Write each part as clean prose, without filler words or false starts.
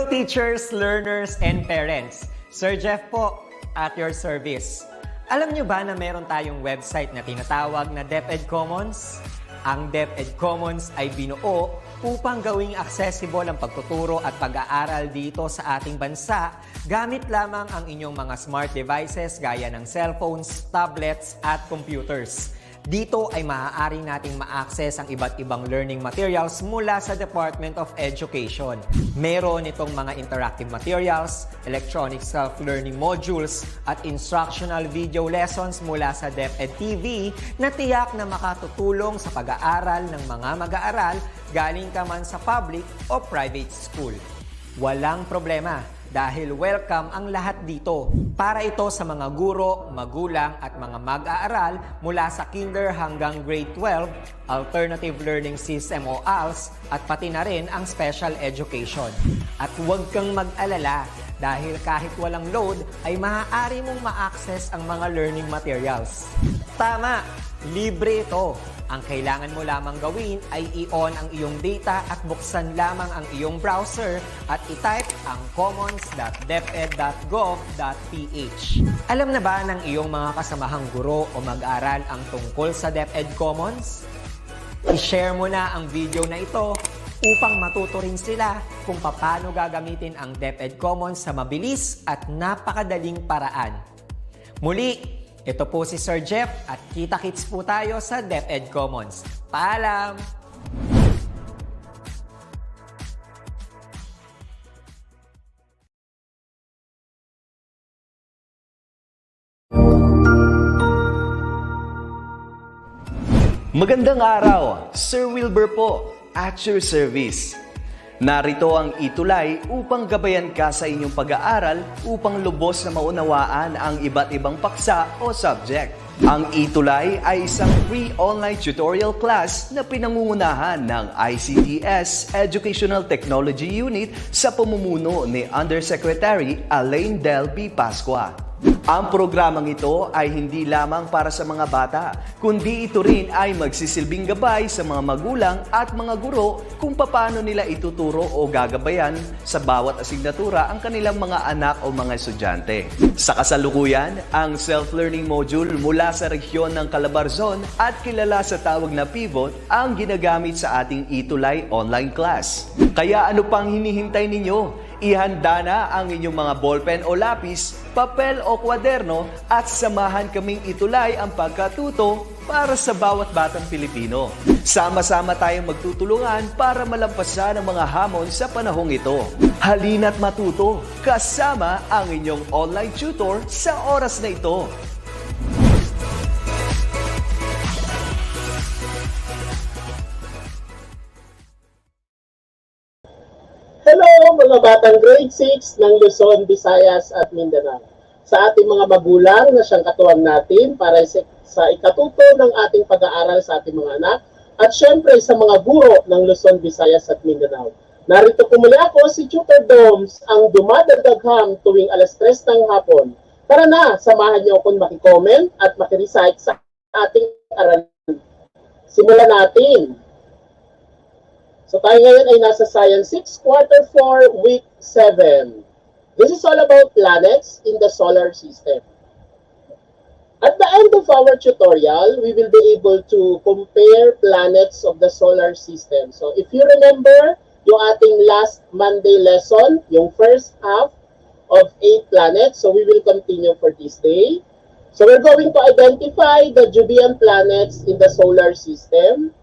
Hello teachers, learners, and parents. Sir Jeff po, at your service. Alam nyo ba na meron tayong website na tinatawag na DepEd Commons? Ang DepEd Commons ay binuo upang gawing accessible ang pagtuturo at pag-aaral dito sa ating bansa gamit lamang ang inyong mga smart devices gaya ng cellphones, tablets, at computers. Dito ay maaari nating ma-access ang iba't ibang learning materials mula sa Department of Education. Meron itong mga interactive materials, electronic self-learning modules, at instructional video lessons mula sa DepEd TV na tiyak na makatutulong sa pag-aaral ng mga mag-aaral galing ka man sa public o private school. Walang problema dahil welcome ang lahat dito. Para ito sa mga guro, magulang at mga mag-aaral mula sa kinder hanggang grade 12, alternative learning system o ALS, at pati na rin ang special education. At huwag kang mag-alala dahil kahit walang load ay maaari mong ma-access ang mga learning materials. Tama! Libre ito. Ang kailangan mo lamang gawin ay i-on ang iyong data at buksan lamang ang iyong browser at i-type ang commons.deped.gov.ph. Alam na ba ng iyong mga kasamahang guro o mag-aral ang tungkol sa DepEd Commons? I-share mo na ang video na ito upang matuto rin sila kung paano gagamitin ang DepEd Commons sa mabilis at napakadaling paraan. Muli, ito po si Sir Jeff at kita-kits po tayo sa DepEd Commons. Paalam! Magandang araw! Sir Wilbur po, at your service. Narito ang ETUlay upang gabayan ka sa inyong pag-aaral upang lubos na maunawaan ang iba't ibang paksa o subject. Ang ETUlay ay isang free online tutorial class na pinangungunahan ng ICT's Educational Technology Unit sa pamumuno ni Undersecretary Elaine Del B. Pascua. Ang programang ito ay hindi lamang para sa mga bata, kundi ito rin ay magsisilbing gabay sa mga magulang at mga guro kung paano nila ituturo o gagabayan sa bawat asignatura ang kanilang mga anak o mga estudyante. Sa kasalukuyan, ang self-learning module mula sa rehiyon ng Calabarzon at kilala sa tawag na pivot ang ginagamit sa ating ETUlay online class. Kaya ano pang hinihintay ninyo? Ihanda na ang inyong mga ballpen o lapis, papel o kwaderno at samahan kaming itulay ang pagkatuto para sa bawat batang Pilipino. Sama-sama tayong magtutulungan para malampasan ang mga hamon sa panahong ito. Halina't matuto kasama ang inyong online tutor sa oras na ito. Hello mga batang grade 6 ng Luzon, Visayas at Mindanao. Sa ating mga magulang na siyang katuwang natin para sa ikatuto ng ating pag-aaral sa ating mga anak at syempre sa mga guro ng Luzon, Visayas at Mindanao. Narito po muli ako si Tutor Doms, ang dumadadagham tuwing alas 3 ng hapon. Tara na, samahan niyo akong makicomment at makirecite sa ating aralan. Simulan natin. So tayo ngayon ay nasa Science 6, Quarter 4, Week 7. This is all about planets in the solar system. At the end of our tutorial, we will be able to compare planets of the solar system. So if you remember yung ating last Monday lesson, yung first half of 8 planets, so we will continue for this day. So we're going to identify the Jovian planets in the solar system.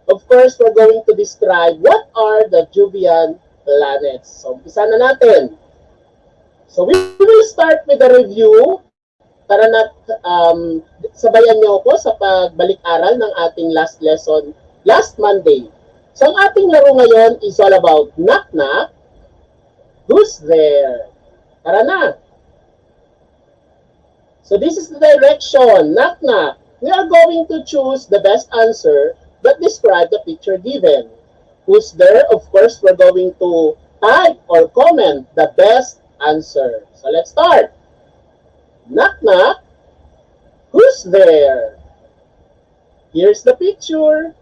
Of course, we're going to describe what are the Jovian planets. So, umpisa na natin. So, we will start with a review. Tara na, sabayan niyo ako sa pagbalik-aral ng ating last lesson, last Monday. So, ang ating laro ngayon is all about knock-knock. Who's there? Tara na. So, this is the direction. Knock-knock. We are going to choose the best answer that describe the picture given. Who's there? Of course, we're going to type or comment the best answer. So let's start. Knock, knock. Who's there? Here's the picture.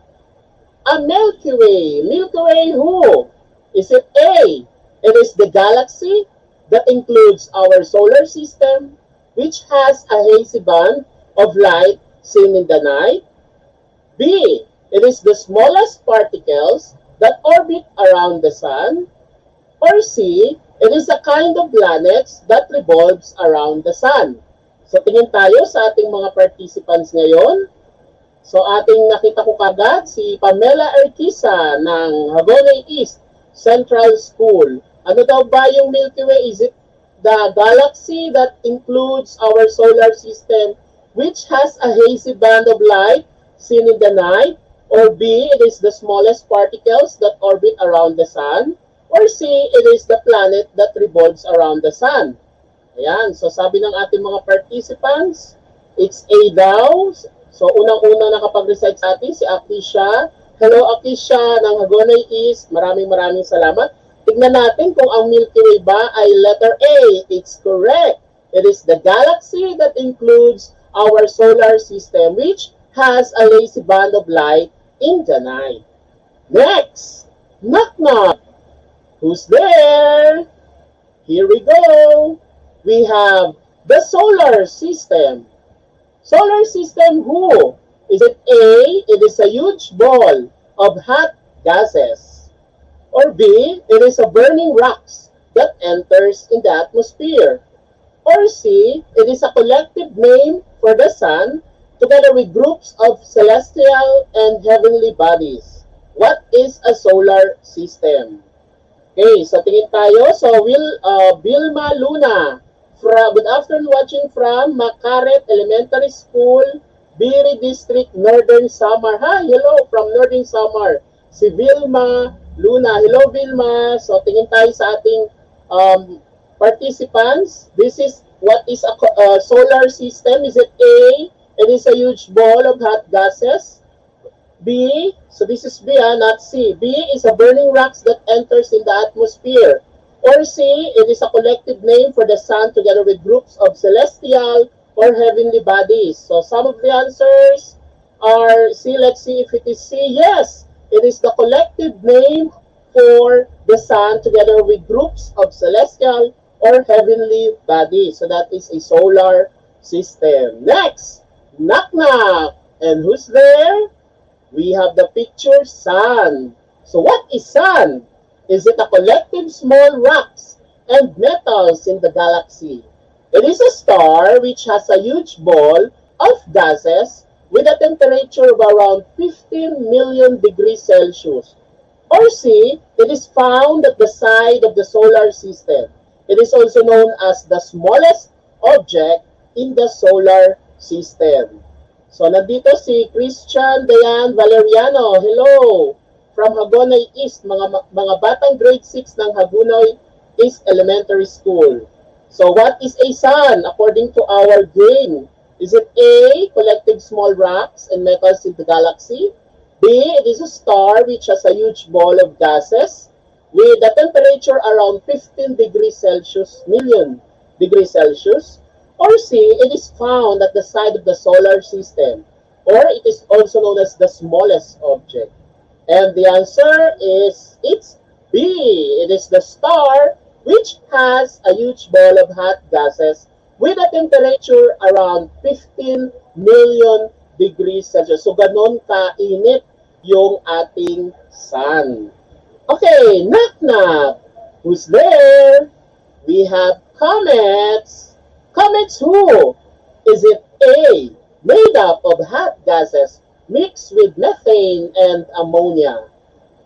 A Milky Way. Milky Way who? Is it A, it is the galaxy that includes our solar system, which has a hazy band of light seen in the night. B, it is the smallest particles that orbit around the sun. Or C, it is a kind of planets that revolves around the sun. So tingin tayo sa ating mga participants ngayon. So ating nakita ko kagad si Pamela Erquisa ng Hagonoy East Central School. Ano daw ba yung Milky Way? Is it the galaxy that includes our solar system, which has a hazy band of light seen in the night? Or B, it is the smallest particles that orbit around the sun? Or C, it is the planet that revolves around the sun? Ayan, so sabi ng ating mga participants, it's A daw. So unang-una nakapag-recite sa atin si Akisha. Hello Akisha ng Hagonoy East. Maraming salamat. Tignan natin kung ang Milky Way ba ay letter A. It's correct. It is the galaxy that includes our solar system, which has a lazy band of light in the night. Next, knock knock. Who's there? Here we go. We have the solar system. Solar system who? Is it A, it is a huge ball of hot gases? Or B, it is a burning rocks that enters in the atmosphere? Or C, it is a collective name for the sun together with groups of celestial and heavenly bodies? What is a solar system? Okay, so tingin tayo. So, Vilma Luna. Good afternoon, watching from Makaret Elementary School, Biri District, Northern Samar. Hi, hello from Northern Samar. Si Vilma Luna. Hello, Vilma. So, tingin tayo sa ating participants. This is what is a solar system. Is it A? It is a huge ball of hot gases. B, so this is B, not C. B is a burning rocks that enters in the atmosphere. Or C, it is a collective name for the sun together with groups of celestial or heavenly bodies. So some of the answers are C. Let's see if it is C. Yes, it is the collective name for the sun together with groups of celestial or heavenly bodies. So that is a solar system. Next, knock knock. And who's there? We have the picture sun. So what is sun? Is it a collective small rocks and metals in the galaxy? It is a star which has a huge ball of gases with a temperature of around 15 million degrees Celsius. Or C, it is found at the side of the solar system. It is also known as the smallest object in the solar system. So nandito si Christian Dayan Valeriano. Hello! From Hagonoy East, mga batang grade 6 ng Hagonoy East Elementary School. So what is a sun according to our game? Is it A, collective small rocks and metals in the galaxy? B, it is a star which has a huge ball of gases with a temperature around 15 degrees Celsius, million degrees Celsius? Or C, it is found at the side of the solar system, or it is also known as the smallest object. And the answer is, it's B. It is the star which has a huge ball of hot gases with a temperature around 15 million degrees Celsius. So, ganon kainit yung ating sun. Okay, knock knock. Who's there? We have COMETS. COMETS who? Is it A, made up of hot gases mixed with methane and ammonia?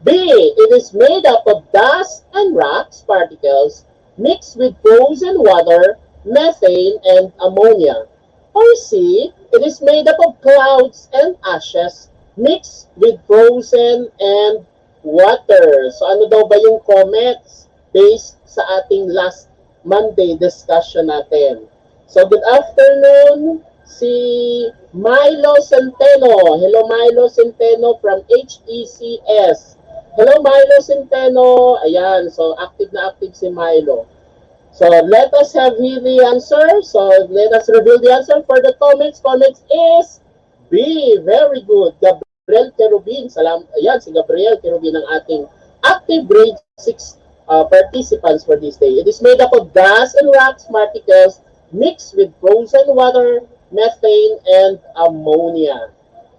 B, it is made up of dust and rocks particles mixed with frozen water, methane, and ammonia? Or C, it is made up of clouds and ashes mixed with frozen and water. So ano daw ba yung COMETS based sa ating last Monday discussion natin? So good afternoon, si Milo Centeno. Hello, Milo Centeno from HECS. Hello, Milo Centeno. Ayan, so active na active si Milo. So let us have here the answer. So let us reveal the answer for the COMETS. COMETS is B. Very good. Gabriel Kerubin. Ayan, si Gabriel Kerubin ang ating active grade 6 participants for this day. It is made up of dust and rocks particles mixed with frozen water, methane, and ammonia.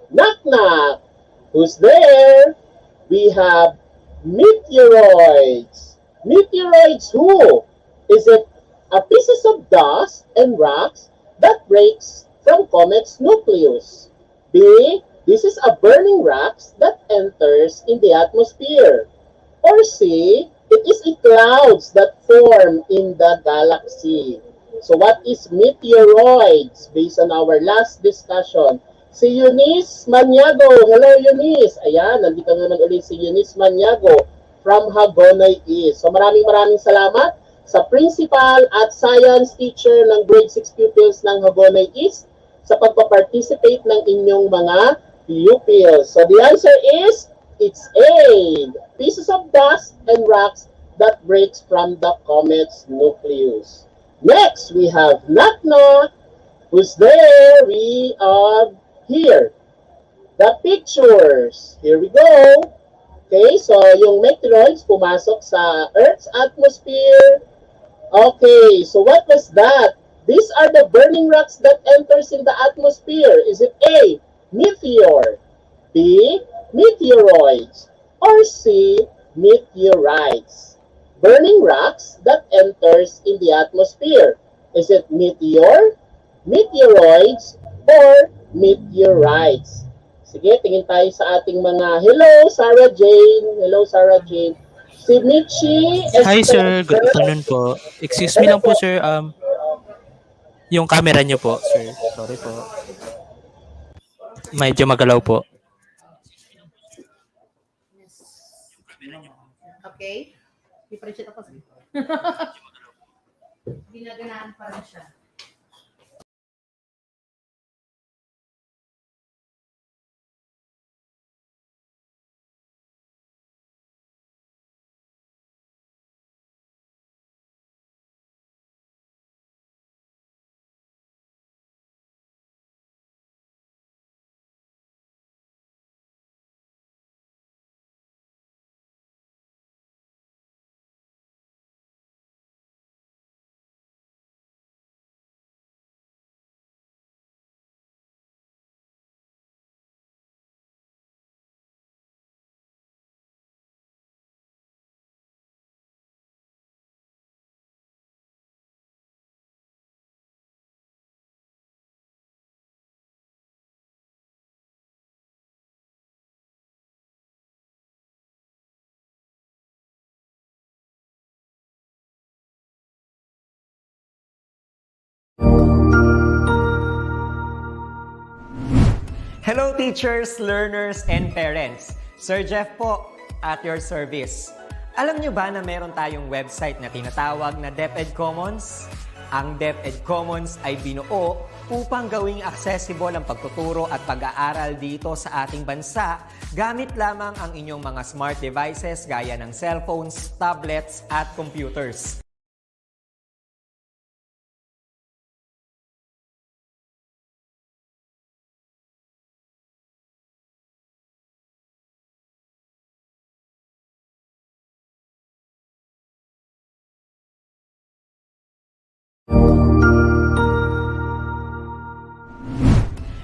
Knock knock! Who's there? We have meteoroids. Meteoroids who? Is it pieces of dust and rocks that breaks from comet's nucleus? B. This is a burning rocks that enters in the atmosphere. Or C. It is a clouds that form in the galaxy. So what is meteoroids based on our last discussion? Si Eunice Maniago. Hello, Eunice. Ayan, nandito naman ulit si Eunice Maniago from Hagonoy East. So maraming salamat sa principal at science teacher ng grade 6 pupils ng Hagonoy East sa pagpa-participate ng inyong mga pupils. So the answer is, it's A. Pieces of dust and rocks that breaks from the comet's nucleus. Next, we have Knock Knock. Who's there? We are here. The pictures. Here we go. Okay, so yung meteoroids pumasok sa Earth's atmosphere. Okay, so what was that? These are the burning rocks that enters in the atmosphere. Is it A, meteor, B, meteoroids, or C, meteorites? Burning rocks that enters in the atmosphere. Is it meteor, meteoroids, or meteorites? Sige, tingin tayo sa ating mga, hello, Sarah Jane. Hello, Sarah Jane. Si Michi. Hi sir, good afternoon po. Excuse me lang po sir, yung camera niyo po, sir. Sorry po. Medyo magalaw po. Okay? Differentiate ako sir. Ginaganahan pa rin siya. Hello teachers, learners, and parents. Sir Jeff po, at your service. Alam nyo ba na meron tayong website na tinatawag na DepEd Commons? Ang DepEd Commons ay binuo upang gawing accessible ang pagtuturo at pag-aaral dito sa ating bansa gamit lamang ang inyong mga smart devices gaya ng cellphones, tablets, at computers.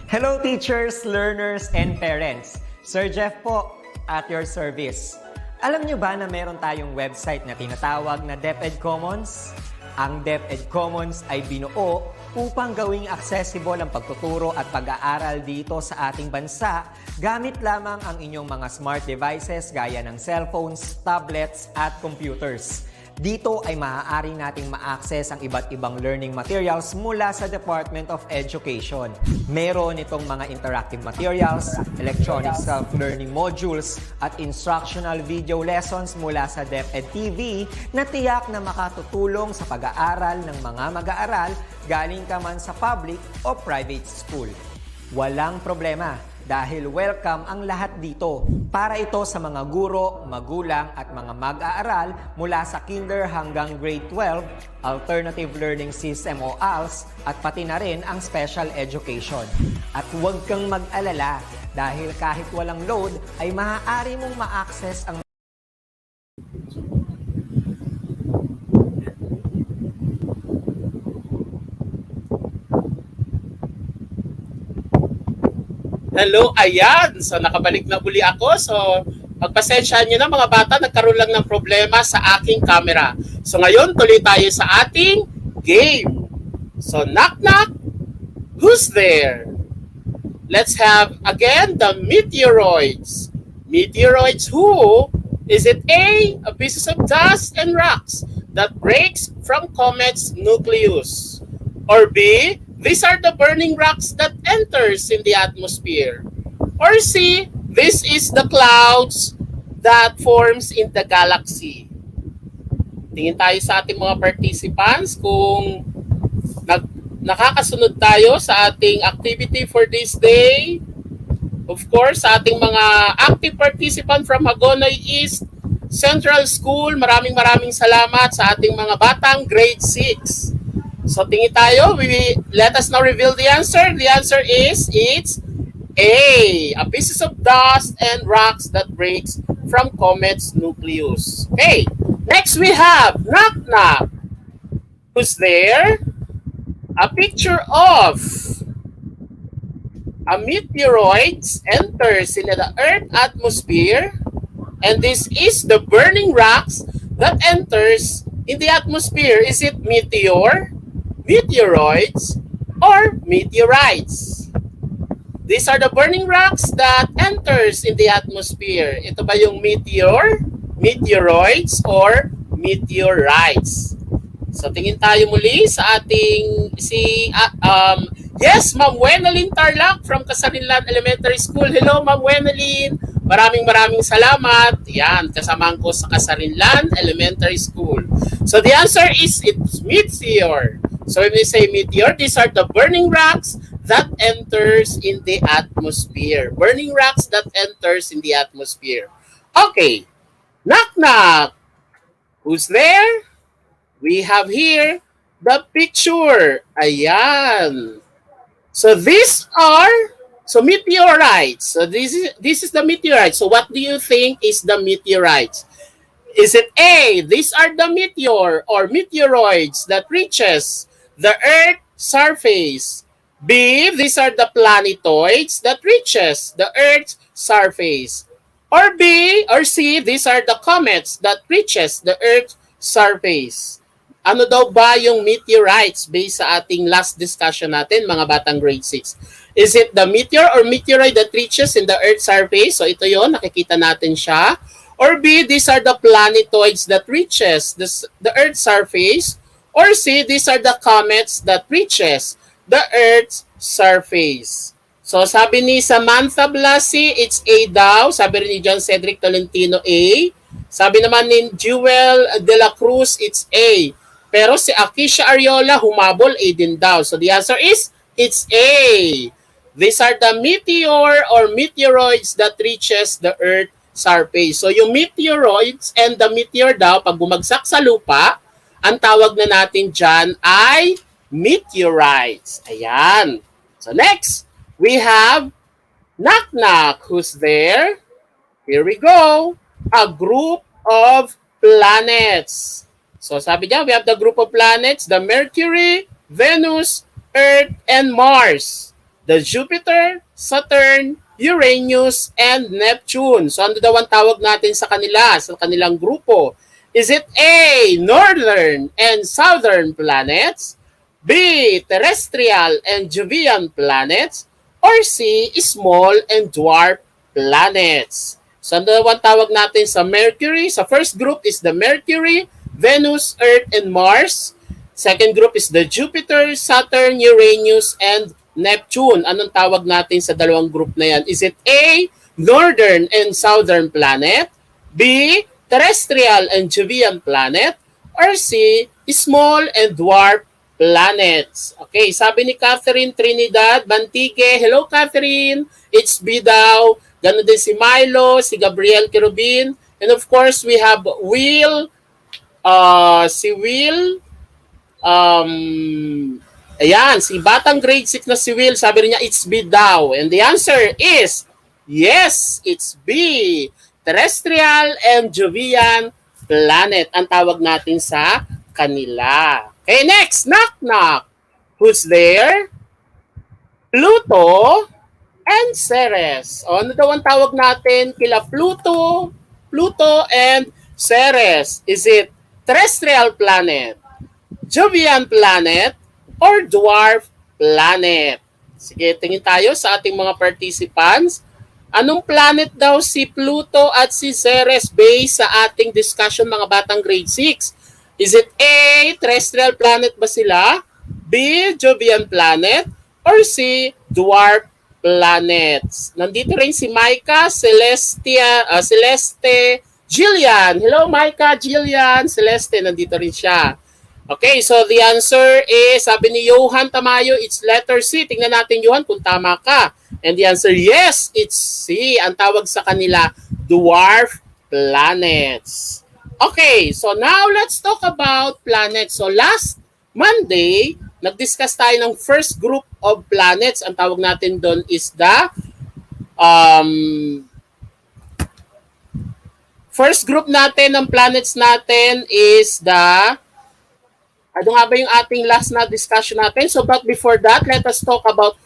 Hello teachers, learners, and parents. Sir Jeff po, at your service. Alam nyo ba na meron tayong website na tinatawag na DepEd Commons? Ang DepEd Commons ay binuo upang gawing accessible ang pagtuturo at pag-aaral dito sa ating bansa gamit lamang ang inyong mga smart devices gaya ng cellphones, tablets, at computers. Dito ay maaari nating ma-access ang iba't ibang learning materials mula sa Department of Education. Meron itong mga interactive materials, electronic self-learning modules, at instructional video lessons mula sa DepEd TV na tiyak na makatutulong sa pag-aaral ng mga mag-aaral galing ka man sa public o private school. Walang problema dahil welcome ang lahat dito. Para ito sa mga guro, magulang at mga mag-aaral mula sa kinder hanggang grade 12, alternative learning system o ALS, at pati na rin ang special education. At huwag kang mag-alala dahil kahit walang load ay maaari mong ma-access ang Hello, ayan. So nakabalik na uli ako. So pagpasensyahan nyo na mga bata, nagkaroon lang ng problema sa aking camera. So ngayon, tuloy tayo sa ating game. So knock knock, who's there? Let's have again the meteoroids. Meteoroids who? Is it A pieces of dust and rocks that breaks from comet's nucleus? Or B, these are the burning rocks that enters in the atmosphere? Or C, this is the clouds that forms in the galaxy? Tingin tayo sa ating mga participants kung nakakasunod tayo sa ating activity for this day. Of course, sa ating mga active participant from Hagonoy East Central School, maraming salamat sa ating mga batang grade 6. So tingin tayo, let us now reveal the answer. The answer is, it's A pieces of dust and rocks that breaks from comet's nucleus. Okay, next we have knock knock. Who's there? A picture of a meteoroids enters in the Earth atmosphere, and this is the burning rocks that enters in the atmosphere. Is it meteor, meteoroids, or meteorites? These are the burning rocks that enters in the atmosphere. Ito ba yung meteor, meteoroids, or meteorites? So tingin tayo muli sa ating yes, Ma'am Wenalyn Tarlac from Casarinlan Elementary School. Hello, Ma'am Wenalyn. Maraming salamat. Yan, kasamahan ko sa Casarinlan Elementary School. So the answer is, it's meteor. So when we say meteor, these are the burning rocks that enters in the atmosphere. Burning rocks that enters in the atmosphere. Okay, knock knock. Who's there? We have here the picture. Ayan. So these are meteorites. So this is the meteorite. So what do you think is the meteorites? Is it A, these are the meteor or meteoroids that reaches the Earth's surface? B, these are the planetoids that reaches the Earth's surface? Or B or C, these are the comets that reaches the Earth's surface? Ano daw ba yung meteorites based sa ating last discussion natin, mga batang grade 6? Is it the meteor or meteoroid that reaches in the Earth's surface? So ito yon, nakikita natin siya. Or B, these are the planetoids that reaches the Earth's surface? Or C, these are the comets that reaches the Earth's surface? So sabi ni Samantha Blasi, it's A daw. Sabi rin ni John Cedric Tolentino, A. Sabi naman ni Jewel de la Cruz, it's A. Pero si Akisha Ariola, humabol, A din daw. So the answer is, it's A. These are the meteor or meteoroids that reaches the Earth's surface. So yung meteoroids and the meteor daw, pag bumagsak sa lupa, ang tawag na natin dyan ay meteorites. Ayan. So next, we have knock knock. Who's there? Here we go. A group of planets. So sabi niya, we have the group of planets, the Mercury, Venus, Earth, and Mars. The Jupiter, Saturn, Uranus, and Neptune. So ano daw ang tawag natin sa kanila, sa kanilang grupo? Is it A, northern and southern planets? B, terrestrial and Jovian planets? Or C, small and dwarf planets? So ano daw ang tawag natin sa Mercury? Sa first group is the Mercury, Venus, Earth, and Mars. Second group is the Jupiter, Saturn, Uranus, and Neptune. Anong tawag natin sa dalawang group na yan? Is it A, northern and southern planet? B, terrestrial and Jovian planet? Or C, small and dwarf planets? Okay, sabi ni Catherine Trinidad Bantique. Hello, Catherine. It's B daw. Ganon din si Milo, si Gabriel Kerubin. And of course, we have Will, si Will, ayan, si batang grade 6 na si Will, sabi niya, it's B daw. And the answer is, yes, it's B. Terrestrial and Jovian planet ang tawag natin sa kanila. Okay, next, knock knock. Who's there? Pluto and Ceres. O, ano daw ang tawag natin kila Pluto and Ceres? Is it terrestrial planet, Jovian planet, or dwarf planet? Sige, tingin tayo sa ating mga participants. Anong planet daw si Pluto at si Ceres based sa ating discussion mga batang grade 6? Is it A, terrestrial planet ba sila? B, Jovian planet? Or C, dwarf planets? Nandito rin si Micah, Celeste, Jillian. Hello Micah, Jillian, Celeste, nandito rin siya. Okay, so the answer is, sabi ni Johan Tamayo, it's letter C. Tingnan natin, Johan, kung tama ka. And the answer, yes, it's C. Ang tawag sa kanila, dwarf planets. Okay, so now let's talk about planets. So last Monday, nag-discuss tayo ng first group of planets. Ang tawag natin doon is the first group natin ng planets natin is the ano nga ba yung ating last na discussion natin? So but before that, let us talk about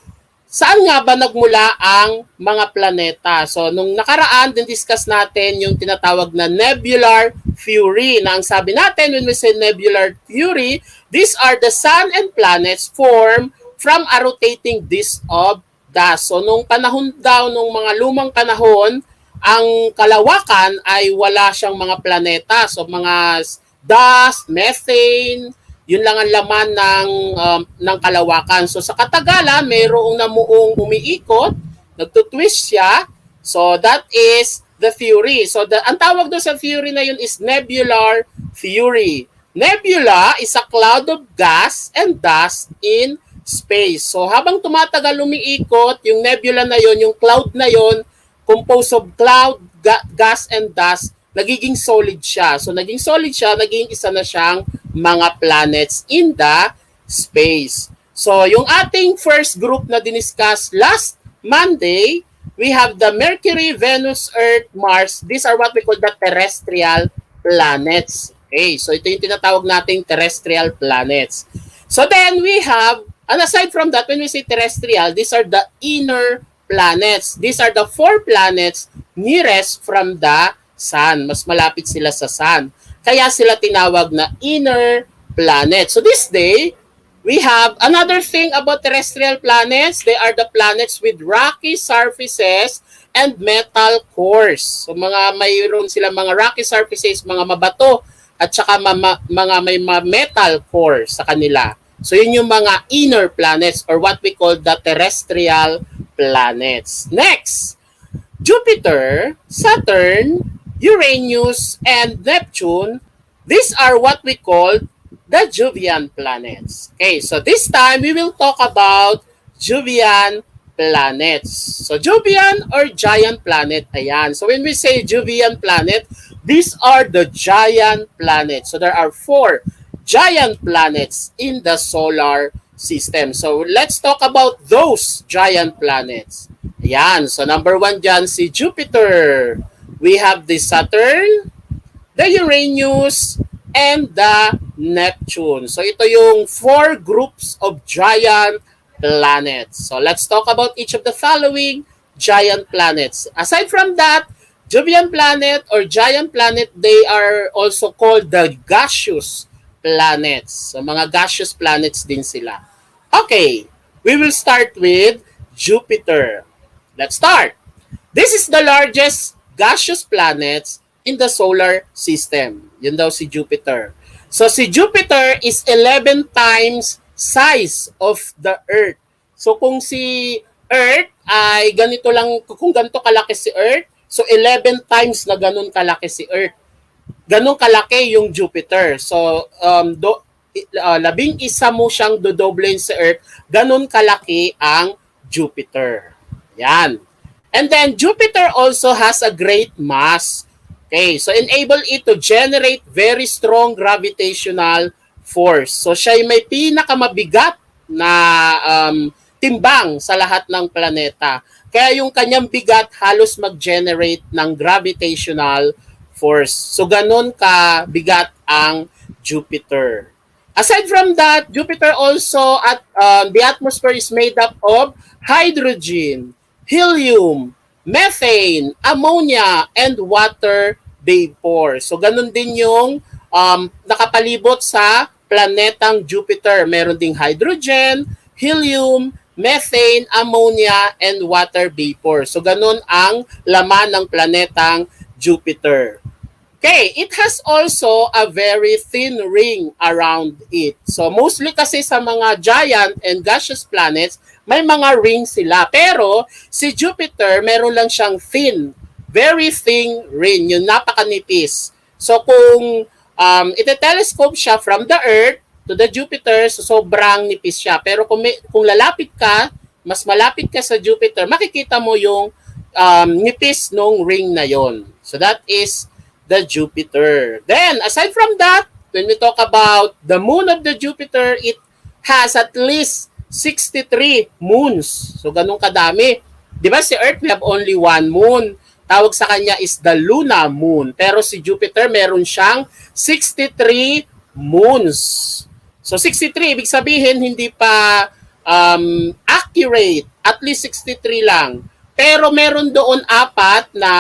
saan nga ba nagmula ang mga planeta. So nung nakaraan, din-discuss natin yung tinatawag na nebular theory. Na ang sabi natin when we say nebular theory, these are the sun and planets formed from a rotating disk of dust. So nung panahon daw, nung mga lumang panahon, ang kalawakan ay wala siyang mga planeta. So mga dust, methane, yun lang ang laman ng kalawakan. So sa katagalan, mayroong namuong umiikot, nagtutwist siya. So that is the theory. So ang tawag doon sa theory na yun is nebular theory. Nebula is a cloud of gas and dust in space. So habang tumatagal umiikot, yung nebula na yun, yung cloud na yun, composed of cloud, gas and dust, nagiging solid siya. So naging solid siya, naging isa na siyang mga planets in the space. So yung ating first group na diniscuss last Monday, we have the Mercury, Venus, Earth, Mars. These are what we call the terrestrial planets. Okay, so ito yung tinatawag nating terrestrial planets. So then we have, and aside from that, when we say terrestrial, these are the inner planets. These are the 4 planets nearest from the Sun. Mas malapit sila sa Sun. Kaya sila tinawag na inner planet. So this day, we have another thing about terrestrial planets. They are the planets with rocky surfaces and metal cores. So mayroon sila mga rocky surfaces, mga mabato, at saka mga may metal core sa kanila. So yun yung mga inner planets or what we call the terrestrial planets. Next, Jupiter, Saturn, Uranus, and Neptune, these are what we call the Jovian planets. Okay, so this time we will talk about Jovian planets. So Jovian or giant planet, ayan. So when we say Jovian planet, these are the giant planets. So there are 4 giant planets in the solar system. So let's talk about those giant planets. Ayan, so number 1 dyan si Jupiter. We have the Saturn, the Uranus, and the Neptune. So ito yung 4 groups of giant planets. So let's talk about each of the following giant planets. Aside from that, Jovian planet or giant planet, they are also called the gaseous planets. So mga gaseous planets din sila. Okay, we will start with Jupiter. Let's start. This is the largest gaseous planets in the solar system. Yun daw si Jupiter. So si Jupiter is 11 times size of the Earth. So kung si Earth ay ganito lang, kung ganito kalaki si Earth, so 11 times na ganun kalaki si Earth. Ganun kalaki yung Jupiter. So 11 mo siyang dodoblein sa Earth, ganun kalaki ang Jupiter. Yan. And then Jupiter also has a great mass. Okay, so enable it to generate very strong gravitational force. So siya ay may pinakamabigat na timbang sa lahat ng planeta. Kaya yung kanyang bigat halos mag-generate ng gravitational force. So ganun ka bigat ang Jupiter. Aside from that, Jupiter also the atmosphere is made up of hydrogen, helium, methane, ammonia, and water vapor. So ganun din yung nakapalibot sa planetang Jupiter. Meron ding hydrogen, helium, methane, ammonia, and water vapor. So ganun ang laman ng planetang Jupiter. Okay, it has also a very thin ring around it. So mostly kasi sa mga giant and gaseous planets, may mga ring sila. Pero si Jupiter, meron lang siyang thin, very thin ring, yung napakanipis. So kung ite-telescope siya from the Earth to the Jupiter, so sobrang nipis siya. Pero kung lalapit ka, mas malapit ka sa Jupiter, makikita mo yung nipis nung ring na yon. So that is the Jupiter. Then, aside from that, when we talk about the moon of the Jupiter, it has at least 63 moons. So, ganun kadami. Di ba si Earth, we have only one moon. Tawag sa kanya is the Luna moon. Pero si Jupiter, meron siyang 63 moons. So, 63, ibig sabihin, hindi pa accurate. At least 63 lang. Pero meron doon 4 na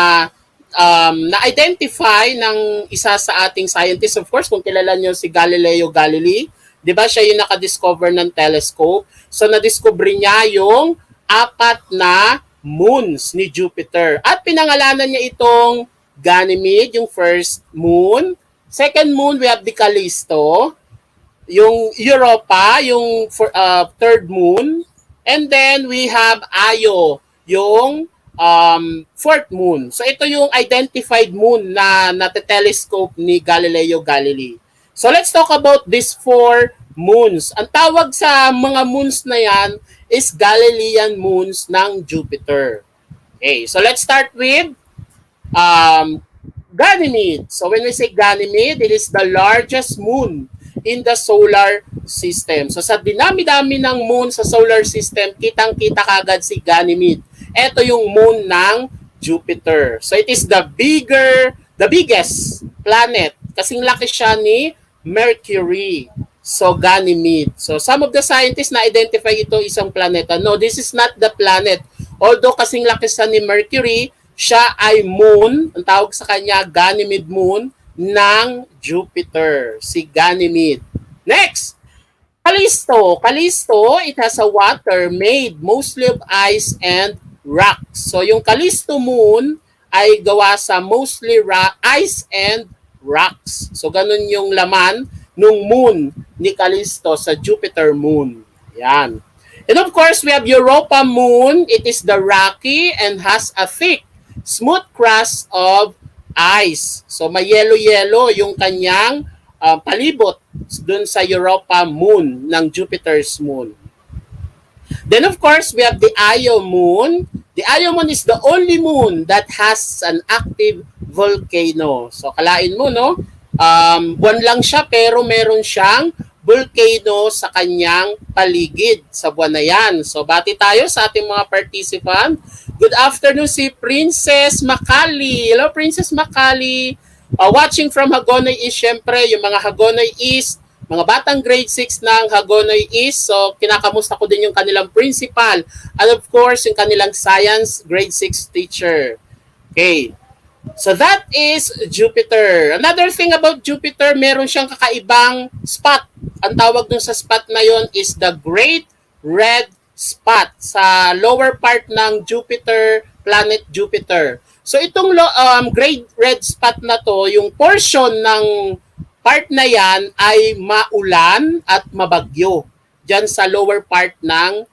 na-identify ng isa sa ating scientist. Of course, kung kilala nyo si Galileo Galilei, di ba siya yung nakadiscover ng telescope? So, nadiscover niya yung 4 na moons ni Jupiter. At pinangalanan niya itong Ganymede, yung first moon. Second moon, we have the Callisto. Yung Europa, yung third moon. And then, we have Io, yung fourth moon. So ito yung identified moon na nate-telescope ni Galileo Galilei. So let's talk about these 4 moons. Ang tawag sa mga moons na yan is Galilean moons ng Jupiter. Okay, so let's start with Ganymede. So when we say Ganymede, it is the largest moon in the solar system. So sa dinami-dami ng moon sa solar system, kitang-kita kagad si Ganymede. Ito yung moon ng Jupiter. So it is the biggest planet. Kasing laki siya ni Mercury. So Ganymede. So some of the scientists na-identify ito isang planeta. No, this is not the planet. Although kasing laki siya ni Mercury, siya ay moon. Ang tawag sa kanya, Ganymede moon ng Jupiter. Si Ganymede. Next! Callisto. Callisto, it has a water made mostly of ice and rocks. So yung Callisto moon ay gawa sa mostly ice and rocks. So ganun yung laman ng moon ni Callisto sa Jupiter moon. Yan. And of course, we have Europa moon. It is the rocky and has a thick, smooth crust of ice. So may yellow-yellow yung kanyang palibot dun sa Europa moon ng Jupiter's moon. Then of course, we have the Io moon. The Io moon is the only moon that has an active volcano. So kalain mo, no? Buwan lang siya pero meron siyang volcano sa kanyang paligid sa buwan na yan. So bati tayo sa ating mga participant. Good afternoon si Princess Makali. Hello Princess Makali. Watching from Hagonoy East, syempre yung mga Hagonoy East, mga batang grade 6 ng Hagonoy East. So, kinakamusta ko din yung kanilang principal. And of course, yung kanilang science grade 6 teacher. Okay. So, that is Jupiter. Another thing about Jupiter, meron siyang kakaibang spot. Ang tawag dun sa spot na yon is the Great Red Spot sa lower part ng Jupiter, planet Jupiter. So, itong Great Red Spot na to, yung portion ng part na yan ay maulan at mabagyo dyan sa lower part ng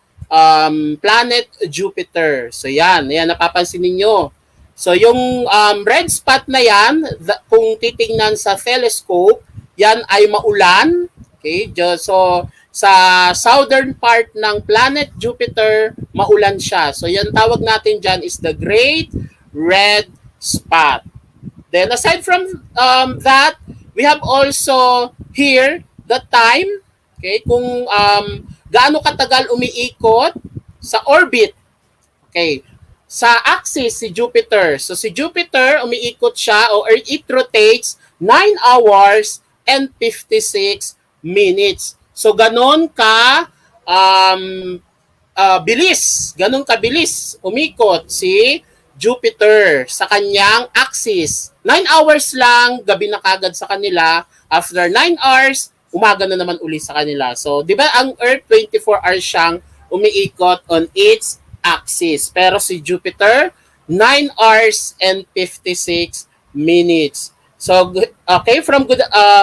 planet Jupiter. So yan napapansin ninyo. So yung red spot na yan, kung titingnan sa telescope, yan ay maulan. Okay? So sa southern part ng planet Jupiter, maulan siya. So yan tawag natin dyan is the Great Red Spot. Then aside from that, we have also here the time, okay, kung gaano katagal umiikot sa orbit. Okay, sa axis si Jupiter. So si Jupiter umiikot siya or it rotates 9 hours and 56 minutes. So ganon ka bilis, ganun kabilis umikot si Jupiter sa kanyang axis. 9 hours lang, gabi na kagad sa kanila. After 9 hours, umaga na naman uli sa kanila. So, di ba ang Earth 24 hours siyang umiikot on its axis. Pero si Jupiter, 9 hours and 56 minutes. So, okay, from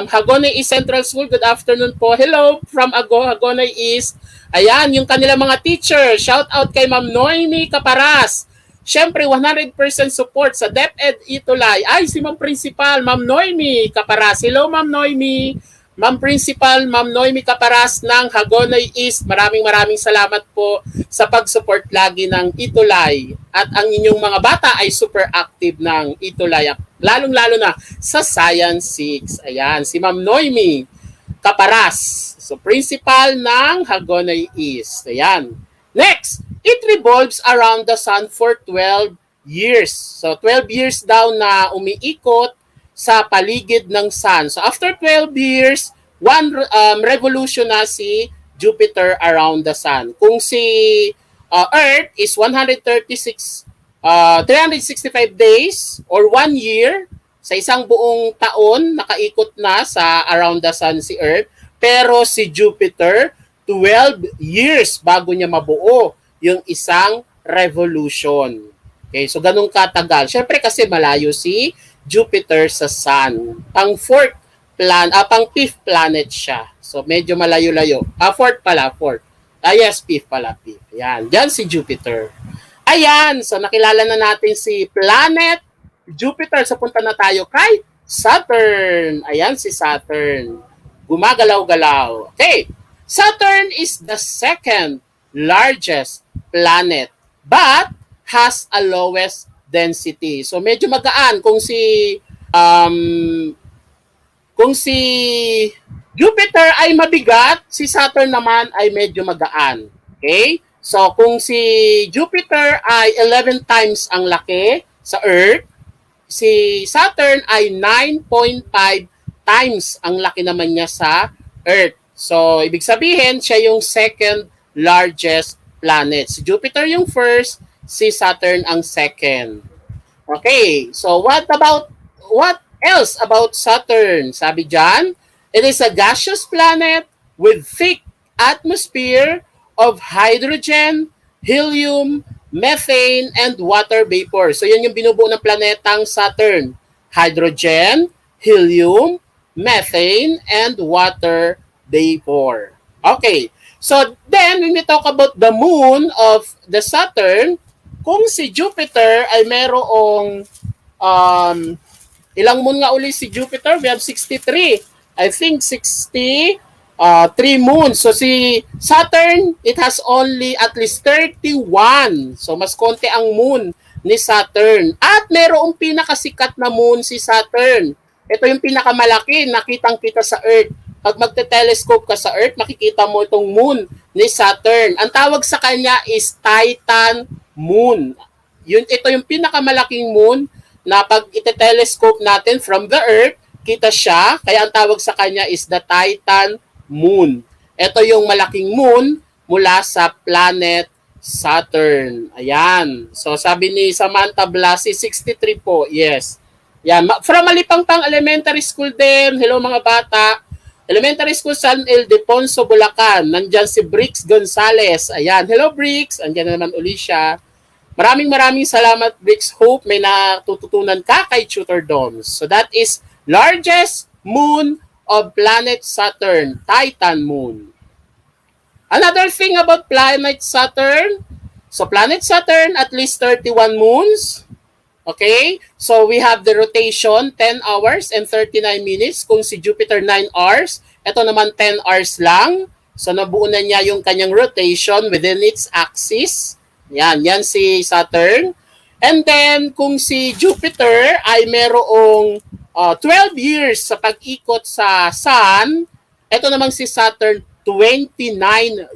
Hagonoy East Central School, good afternoon po. Hello from Hagonoy East. Ayan, yung kanila mga teacher. Shout out kay Ma'am Noemi Caparas. Siyempre, 100% support sa DepEd ETUlay. Ay, si Ma'am Principal, Ma'am Noemi Caparas. Hello, Ma'am Noemi. Ma'am Principal, Ma'am Noemi Caparas ng Hagonoy East. Maraming salamat po sa pag-support lagi ng ETUlay. At ang inyong mga bata ay super active ng ETUlay. Lalong-lalo na sa Science 6. Ayan, si Ma'am Noemi Caparas. So, Principal ng Hagonoy East. Ayan. Next, it revolves around the sun for 12 years. So, 12 years daw na umiikot sa paligid ng sun. So after 12 years, one revolution na si Jupiter around the sun. Kung si Earth is 365 days or 1 year, sa isang buong taon, nakaikot na sa around the sun si Earth. Pero si Jupiter, 12 years bago niya mabuo yung isang revolution. Okay, so ganun katagal. Siyempre kasi malayo si Jupiter sa Sun. Pang fifth planet siya. So medyo malayo-layo. Fourth. Yes, fifth pala. Yan. Diyan si Jupiter. Ayan. So nakilala na natin si planet Jupiter. So punta na tayo kay Saturn. Ayan si Saturn. Gumagalaw-galaw. Okay. Saturn is the second largest planet but has a lowest density. So medyo magaan kung si Jupiter ay mabigat, si Saturn naman ay medyo magaan. Okay? So kung si Jupiter ay 11 times ang laki sa Earth, si Saturn ay 9.5 times ang laki naman niya sa Earth. So ibig sabihin siya yung second largest planet. Si Jupiter yung first, si Saturn ang second. Okay, so what else about Saturn? Sabi dyan, it is a gaseous planet with thick atmosphere of hydrogen, helium, methane, and water vapor. So yan yung binubuo ng planetang Saturn. Hydrogen, helium, methane, and water vapor. Okay, so then when we talk about the moon of the Saturn, kung si Jupiter ay merong ilang moon nga uli si Jupiter? We have 63. I think 63 moons. So si Saturn, it has only at least 31. So mas konti ang moon ni Saturn. At merong pinakasikat na moon si Saturn. Ito yung pinakamalaki, nakitang-kita sa Earth. Pag magte-telescope ka sa Earth, makikita mo itong moon ni Saturn. Ang tawag sa kanya is Titan moon. Ito yung pinakamalaking moon na pag ite-telescope natin from the Earth, kita siya. Kaya ang tawag sa kanya is the Titan moon. Ito yung malaking moon mula sa planet Saturn. Ayan. So sabi ni Samantha Blasi, 63 po. Yes. Yan. From Malipangpang Elementary School din. Hello mga bata. Elementary School San Ildefonso, Bulacan. Nandyan si Brix Gonzales. Ayan. Hello Brix. Andyan na naman uli siya. Maraming salamat, Brix. Hope may natututunan ka kay Tutor Doms. So that is largest moon of planet Saturn, Titan moon. Another thing about planet Saturn, so planet Saturn, at least 31 moons. Okay? So we have the rotation, 10 hours and 39 minutes. Kung si Jupiter, 9 hours. Ito naman 10 hours lang. So nabuo na niya yung kanyang rotation within its axis. Yan si Saturn. And then, kung si Jupiter ay merong 12 years sa pag-ikot sa Sun, ito naman si Saturn, 29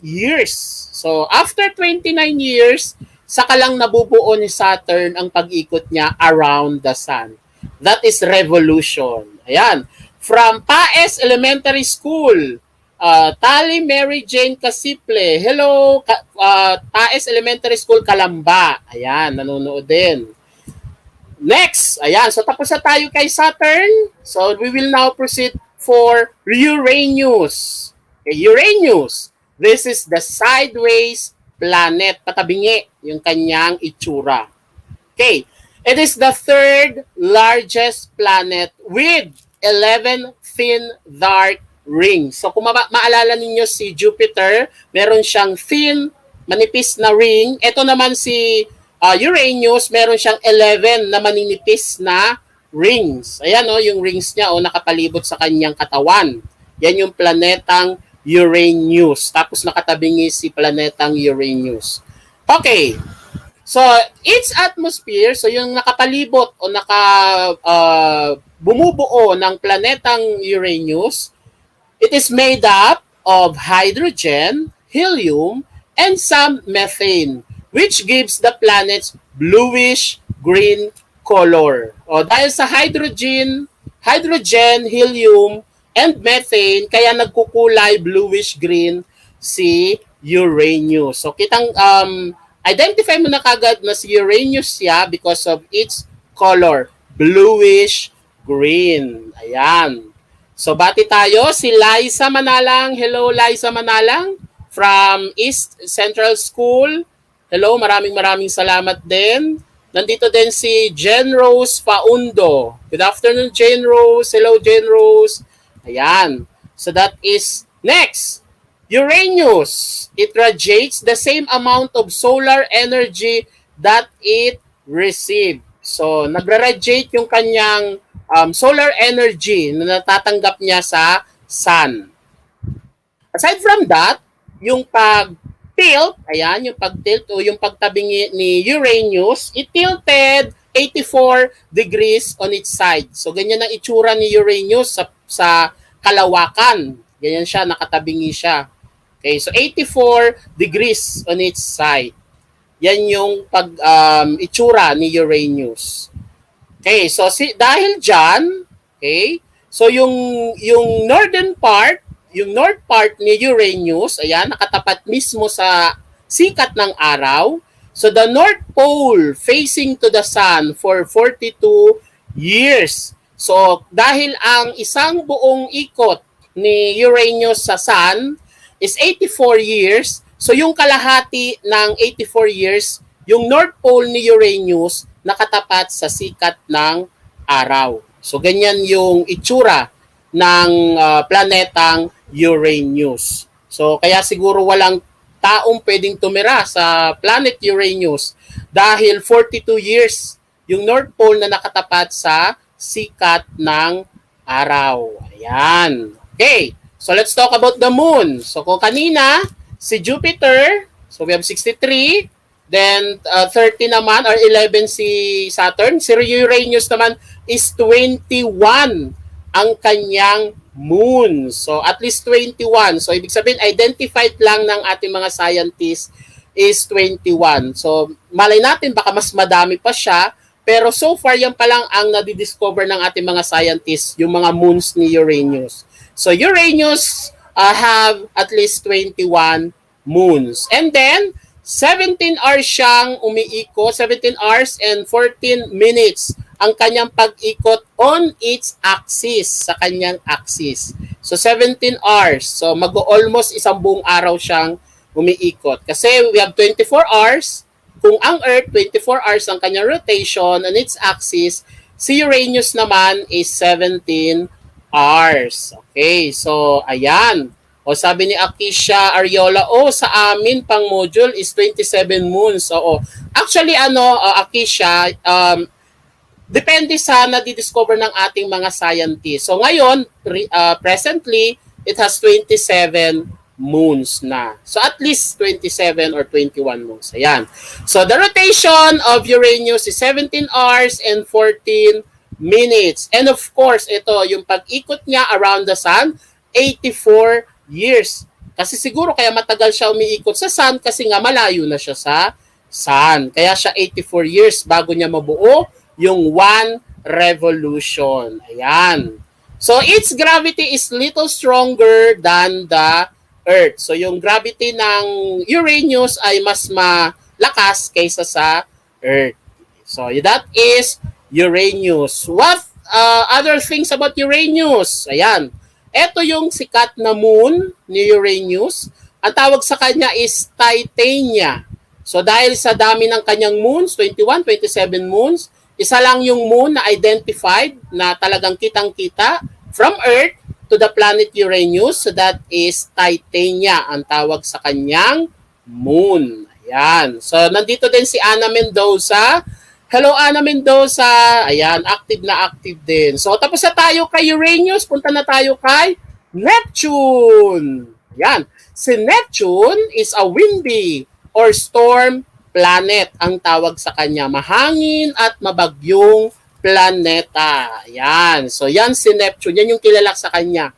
years. So, after 29 years, saka lang nabubuo ni Saturn ang pag-ikot niya around the Sun. That is revolution. Ayan. From Paes Elementary School, Tali Mary Jane Casiple. Hello, Taes Elementary School, Kalamba. Ayan, nanonood din. Next, ayan. So tapos na tayo kay Saturn. So we will now proceed for Uranus. Okay, Uranus. This is the sideways planet. Patabingi yung kanyang itsura. Okay. It is the third largest planet with 11 thin dark rings. So kung maalala ninyo si Jupiter, meron siyang thin, manipis na ring. Ito naman si Uranus, meron siyang 11 na maninipis na rings. Ayan yung rings niya nakapalibot sa kanyang katawan. Yan yung planetang Uranus. Tapos nakatabingi si planetang Uranus. Okay. So, its atmosphere, so yung nakapalibot o bumubuo ng planetang Uranus, it is made up of hydrogen, helium, and some methane, which gives the planet's bluish-green color. O dahil sa hydrogen, helium, and methane, kaya nagkukulay bluish-green si Uranus. So kitang identify mo na kagad na si Uranus siya because of its color, bluish-green. Ayan. So bati tayo si Liza Manalang. Hello Liza Manalang from East Central School. Hello, maraming salamat din. Nandito din si Jen Rose Faundo. Good afternoon, Jen Rose. Hello, Jen Rose. Ayan. So that is next. Uranus. It radiates the same amount of solar energy that it received. So, nagre-radiate yung kanyang solar energy na natatanggap niya sa sun. Aside from that, yung pag-tilt, ayan, yung pag-tilt o yung pagtabingi ni Uranus, it tilted 84 degrees on its side. So, ganyan ang itsura ni Uranus sa kalawakan. Ganyan siya, nakatabingi siya. Okay, so 84 degrees on its side. Yan yung itsura ni Uranus. Okay, so dahil dyan, okay, so yung northern part, yung north part ni Uranus, ayan, nakatapat mismo sa sikat ng araw. So the North Pole facing to the sun for 42 years. So dahil ang isang buong ikot ni Uranus sa sun is 84 years, so yung kalahati ng 84 years, yung North Pole ni Uranus nakatapat sa sikat ng araw. So ganyan yung itsura ng planetang Uranus. So kaya siguro walang taong pwedeng tumira sa planet Uranus dahil 42 years yung North Pole na nakatapat sa sikat ng araw. Ayan. Okay. So let's talk about the moon. So kung kanina, si Jupiter, so we have 63, then 30 naman or 11 si Saturn. Si Uranus naman is 21 ang kanyang moon. So at least 21. So ibig sabihin, identified lang ng ating mga scientists is 21. So malay natin baka mas madami pa siya, pero so far yan pa lang ang nadidiscover ng ating mga scientists, yung mga moons ni Uranus. So Uranus have at least 21 moons. And then 17 hours siyang umiikot, 17 hours and 14 minutes ang kanyang pag-ikot on its axis, sa kanyang axis. So 17 hours. So mag-almost isang buong araw siyang umiikot. Kasi we have 24 hours. Kung ang Earth, 24 hours ang kanyang rotation on its axis, si Uranus naman is 17 hours. Okay, so ayan. O sabi ni Akisha Ariola, sa amin pang module is 27 moons. Oo. Actually, Akisha, depende sa nadidiscover ng ating mga scientists. So ngayon, presently, it has 27 moons na. So at least 27 or 21 moons. Ayan. So the rotation of Uranus is 17 hours and 14 minutes. And of course, ito, yung pag-ikot niya around the sun, 84 years. Kasi siguro kaya matagal siya umiikot sa sun kasi nga malayo na siya sa sun. Kaya siya 84 years bago niya mabuo yung one revolution. Ayan. So its gravity is little stronger than the Earth. So yung gravity ng Uranus ay mas malakas kaysa sa Earth. So that is Uranus. What other things about Uranus? Ayan. Ito yung sikat na moon ni Uranus. Ang tawag sa kanya is Titania. So dahil sa dami ng kanyang moons, 21, 27 moons, isa lang yung moon na identified na talagang kitang-kita from Earth to the planet Uranus. So that is Titania ang tawag sa kanyang moon. Ayan. So nandito din si Ana Mendoza. Hello Ana Mendoza. Ayan, active na active din. So tapos na tayo kay Uranus, punta na tayo kay Neptune. Ayan. Si Neptune is a windy or storm planet ang tawag sa kanya. Mahangin at mabagyong planeta. Yan. So yan si Neptune. Yan yung kilala sa kanya.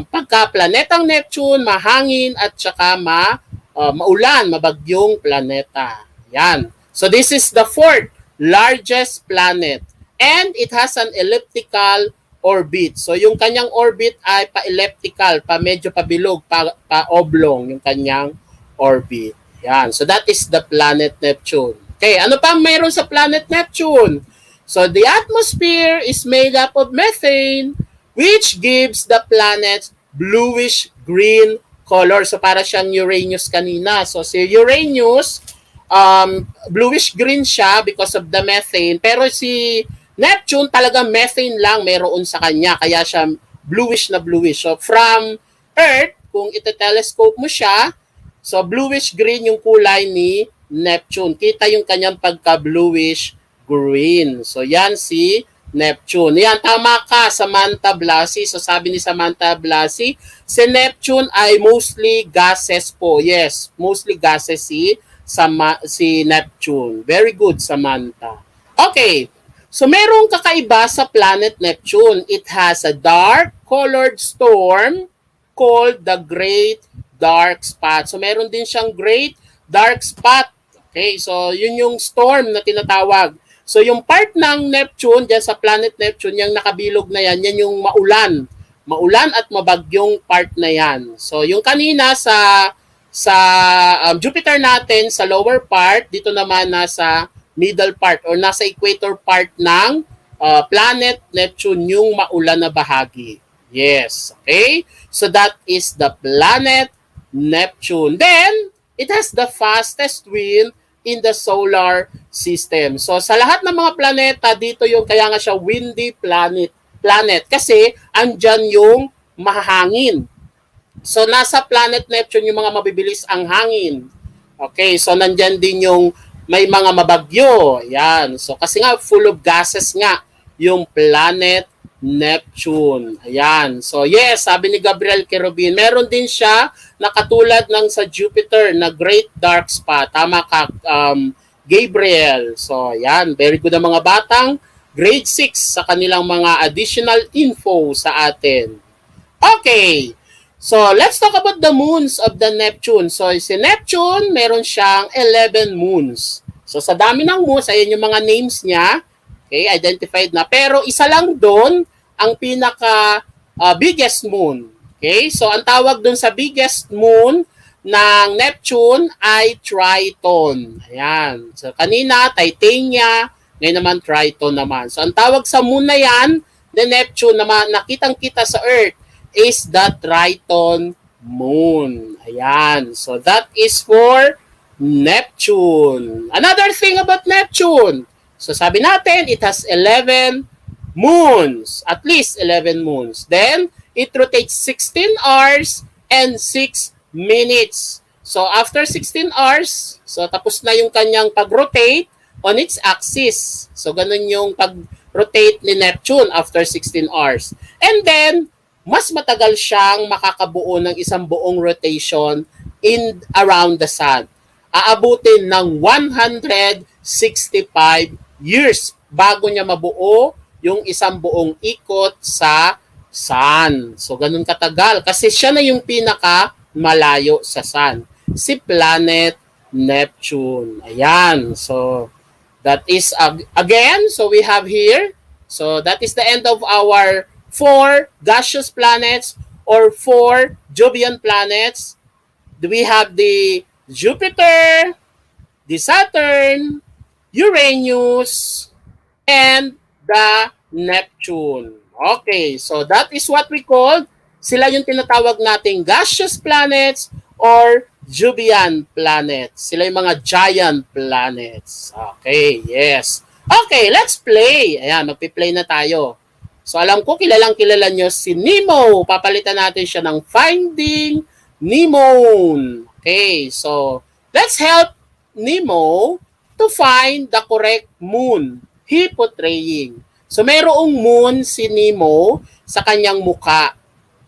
Pagka planetang Neptune, mahangin at saka maulan, mabagyong planeta. Yan. So this is the fourth largest planet. And it has an elliptical orbit. So yung kanyang orbit ay pa-elliptical, medyo pabilog, pa-oblong yung kanyang orbit. Yan. So that is the planet Neptune. Okay, ano pa mayroon sa planet Neptune? So the atmosphere is made up of methane, which gives the planet bluish-green color. So para siyang Uranus kanina. So si Uranus, bluish-green siya because of the methane. Pero si Neptune talaga methane lang meron sa kanya. Kaya siya bluish na bluish. So from Earth, kung ite-telescope mo siya, so bluish-green yung kulay ni Neptune. Kita yung kanyang pagka-bluish-green. So yan si Neptune. Yan, tama ka, Samantha Blasi. So sabi ni Samantha Blasi, si Neptune ay mostly gases po. Yes, mostly gases si Neptune. Very good, Samantha. Okay, so merong kakaiba sa planet Neptune. It has a dark colored storm called the Great Dark Spot. So meron din siyang Great Dark Spot. Okay, so yun yung storm na tinatawag. So yung part ng Neptune, dyan sa planet Neptune, yung nakabilog na yan, yan yung maulan. Maulan at mabagyong part na yan. So yung kanina sa Jupiter natin, sa lower part, dito naman nasa middle part or nasa equator part ng planet Neptune, yung maulan na bahagi. Yes, okay? So that is the planet Neptune. Then, it has the fastest wind in the solar system. So, sa lahat ng mga planeta, dito yung kaya nga siya windy planet. Kasi, andyan yung mahangin. So, nasa planet Neptune yung mga mabibilis ang hangin. Okay, so nandyan din yung may mga mabagyo. Yan. So, kasi nga, full of gases nga yung planet Neptune. Ayan. So, yes, sabi ni Gabriel Kerubin, meron din siya na katulad ng sa Jupiter na Great Dark Spot. Tama ka, Gabriel. So, ayan. Very good ang mga batang grade 6 sa kanilang mga additional info sa atin. Okay. So, let's talk about the moons of the Neptune. So, si Neptune, meron siyang 11 moons. So, sa dami ng moons, ayan yung mga names niya. Okay, identified na. Pero isa lang doon, ang pinaka biggest moon. Okay? So ang tawag doon sa biggest moon ng Neptune ay Triton. Ayan. So kanina Titania, ngayon naman Triton naman. So ang tawag sa moon na yan, the Neptune na nakitang-kita sa Earth is the Triton moon. Ayan. So that is for Neptune. Another thing about Neptune. So sabi natin, it has 11 moons, at least 11 moons. Then, it rotates 16 hours and 6 minutes. So, after 16 hours, so tapos na yung kanyang pag-rotate on its axis. So, ganun yung pag-rotate ni Neptune after 16 hours. And then, mas matagal siyang makakabuo ng isang buong rotation around the sun. Aabutin ng 165 years bago niya mabuo yung isang buong ikot sa sun. So, ganun katagal. Kasi siya na yung pinaka malayo sa sun. Si planet Neptune. Ayan. So, that is, again, so we have here. So, that is the end of our 4 gaseous planets or 4 Jovian planets. We have the Jupiter, the Saturn, Uranus, and the Neptune. Okay, so that is what we call, sila yung tinatawag nating gaseous planets or Jovian planets. Sila yung mga giant planets. Okay, yes. Okay, let's play. Ayan, magpi-play na tayo. So alam ko, kilala nyo si Nemo. Papalitan natin siya ng Finding Nemo. Okay, so let's help Nemo to find the correct moon he portraying. So mayroong moon si Nemo sa kanyang muka.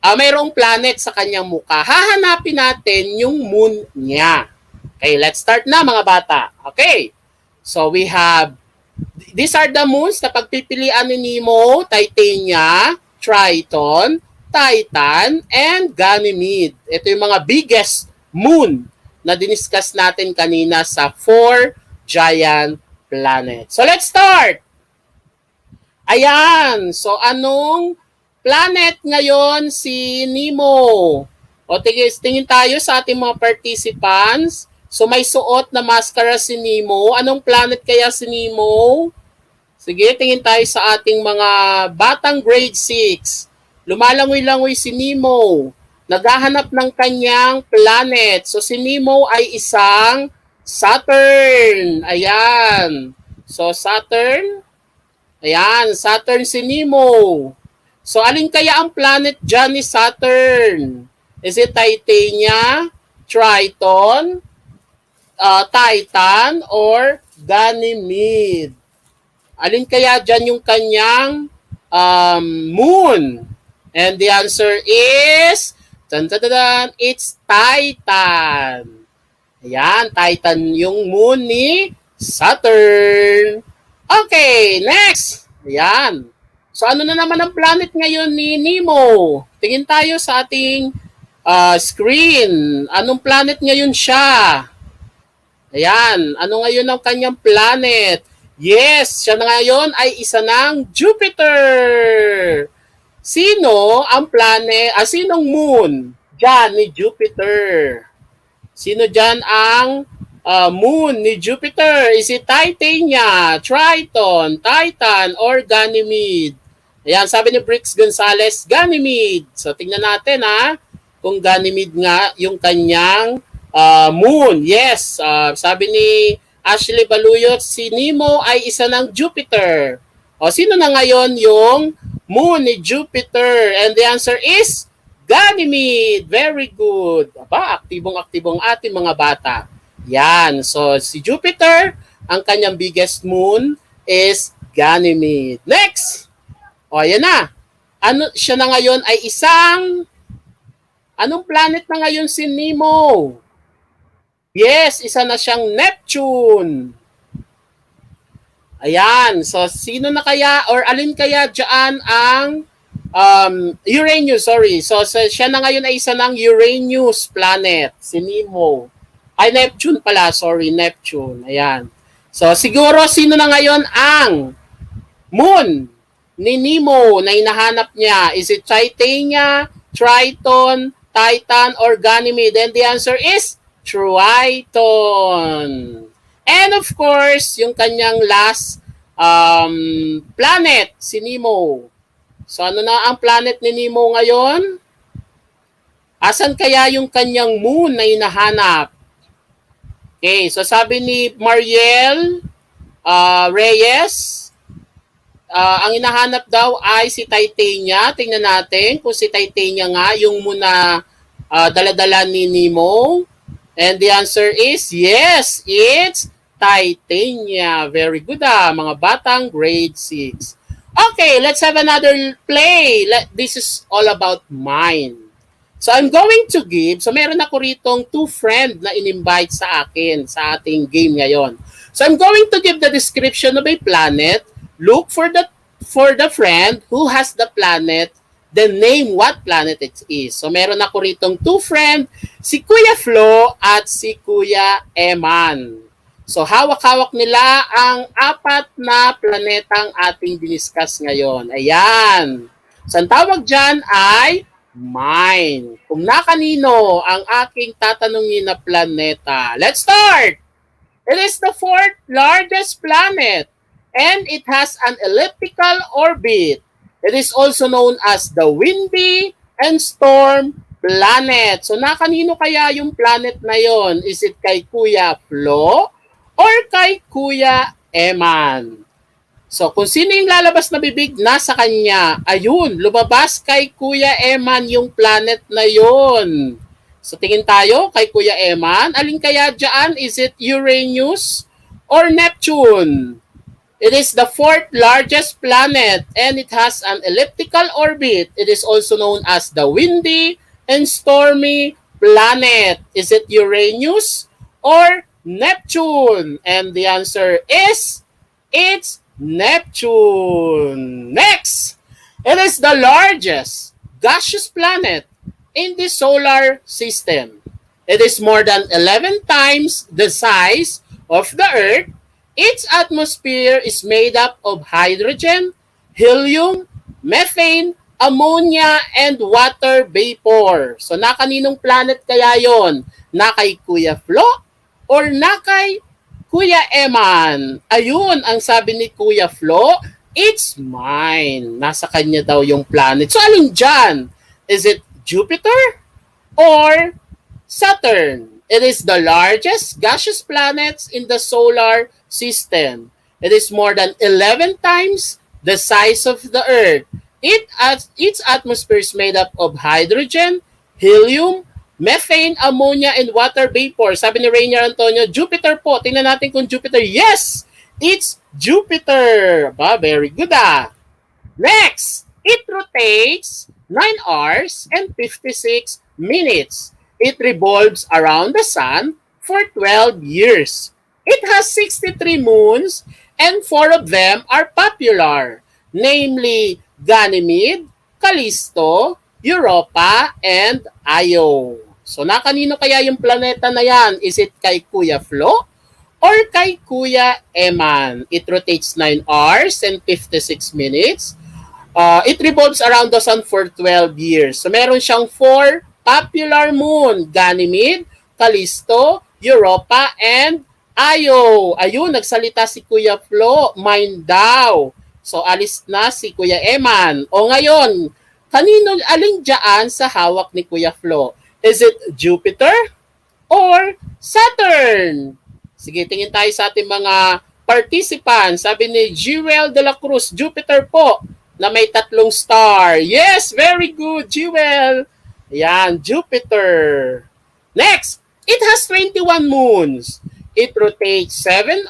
Mayroong planet sa kanyang muka. Hahanapin natin yung moon niya. Okay, let's start na mga bata. Okay, so we have, these are the moons na pagpipilian ni Nemo: Titania, Triton, Titan, and Ganymede. Ito yung mga biggest moon na diniscuss natin kanina sa 4 giant planets. So let's start! Ayan, so anong planet ngayon si Nemo? O tingin tayo sa ating mga participants. So may suot na maskara si Nemo. Anong planet kaya si Nemo? Sige, tingin tayo sa ating mga batang grade 6. Lumalangoy-langoy si Nemo. Naghahanap ng kanyang planet. So si Nemo ay isang Saturn. Ayan. So Saturn. Ayan, Saturn si Nemo. So alin kaya ang planet dyan ni Saturn? Is it Titania, Triton, Titan, or Ganymede? Alin kaya dyan yung kanyang moon? And the answer is, it's Titan. Ayan, Titan yung moon ni Saturn. Okay, next. Ayan. So ano na naman ang planet ngayon ni Nemo? Tingin tayo sa ating screen. Anong planet ngayon siya? Ayan. Ano ngayon ang kanyang planet? Yes, siya na ngayon ay isa ng Jupiter. Sino ang planet, sinong moon dyan ni Jupiter? Sino dyan ang moon ni Jupiter? Is it Titania, Triton, Titan, or Ganymede? Ayan, sabi ni Brix Gonzalez, Ganymede. So tingnan natin kung Ganymede nga yung kanyang moon. Yes, sabi ni Ashley Baluyot, si Nemo ay isa ng Jupiter. O sino na ngayon yung moon ni Jupiter? And the answer is Ganymede. Very good. Aba, aktibong-aktibong ating mga bata. Yan. So, si Jupiter, ang kanyang biggest moon is Ganymede. Next! O, ayan na. Siya na ngayon ay anong planet na ngayon si Nemo? Yes, isa na siyang Neptune. Ayan. So, sino na kaya or alin kaya dyan ang Uranus, sorry. So, siya na ngayon ay isa ng Uranus planet, si Nemo. Ay, Neptune pala. Sorry, Neptune. Ayan. So, siguro, sino na ngayon ang moon ni Nemo na hinahanap niya? Is it Titania, Triton, Titan, or Ganymede? And the answer is Triton. And of course, yung kanyang last planet, si Nemo. So, ano na ang planet ni Nemo ngayon? Asan kaya yung kanyang moon na hinahanap? Okay, so sabi ni Mariel Reyes, ang hinahanap daw ay si Titania. Tingnan natin kung si Titania nga yung muna dala-dala ni Nemo. And the answer is yes, it's Titania. Very good mga batang grade 6. Okay, let's have another play. This is all about mind. So I'm going to give, so meron ako ritong 2 friend na in-invite sa akin sa ating game ngayon. So I'm going to give the description of a planet. Look for the friend who has the planet, then name what planet it is. So meron ako ritong 2 friend, si Kuya Flo at si Kuya Eman. So hawak-hawak nila ang 4 na planetang ating diniscuss ngayon. Ayan. So, ang tawag dyan ay mine. Kung na kanino ang aking tatanungin na planeta. Let's start! It is the fourth largest planet and it has an elliptical orbit. It is also known as the windy and storm planet. So, na kanino kaya yung planet na yon? Is it kay Kuya Flo or kay Kuya Eman? So, kung sino yung lalabas na bibig, nasa kanya. Ayun, lumabas kay Kuya Eman yung planet na yon. So, tingin tayo kay Kuya Eman. Alin kaya dyan? Is it Uranus or Neptune? It is the fourth largest planet and it has an elliptical orbit. It is also known as the windy and stormy planet. Is it Uranus or Neptune? And the answer is, it's Neptune. Next, it is the largest gaseous planet in the solar system. It is more than 11 times the size of the Earth. Its atmosphere is made up of hydrogen, helium, methane, ammonia, and water vapor. So, na kaninong planet kaya yon? Na kay Kuya Flo or na kay Kuya Eman? Ayun, ang sabi ni Kuya Flo, it's mine. Nasa kanya daw yung planet. So, alin dyan? Is it Jupiter or Saturn? It is the largest gaseous planets in the solar system. It is more than 11 times the size of the Earth. Its atmosphere is made up of hydrogen, helium, methane, ammonia, and water vapor. Sabi ni Rainier Antonio, Jupiter po. Tingnan natin kung Jupiter. Yes! It's Jupiter. Ba, very good ah. Next, it rotates 9 hours and 56 minutes. It revolves around the sun for 12 years. It has 63 moons and 4 of them are popular, namely Ganymede, Callisto, Europa, and Io. So, na kanino kaya yung planeta na yan? Is it kay Kuya Flo or kay Kuya Eman? It rotates 9 hours and 56 minutes. It revolves around the sun for 12 years. So, meron siyang 4 popular moon. Ganymede, Callisto, Europa, and Io. Ayun, nagsalita si Kuya Flo. Mine daw. So, alis na si Kuya Eman. O ngayon, kanino alin dyan sa hawak ni Kuya Flo? Is it Jupiter or Saturn? Sige, tingin tayo sa ating mga participants. Sabi ni Jewel de la Cruz, Jupiter po, na may 3 star. Yes, very good, Jewel. Yan, Jupiter. Next, it has 21 moons. It rotates 17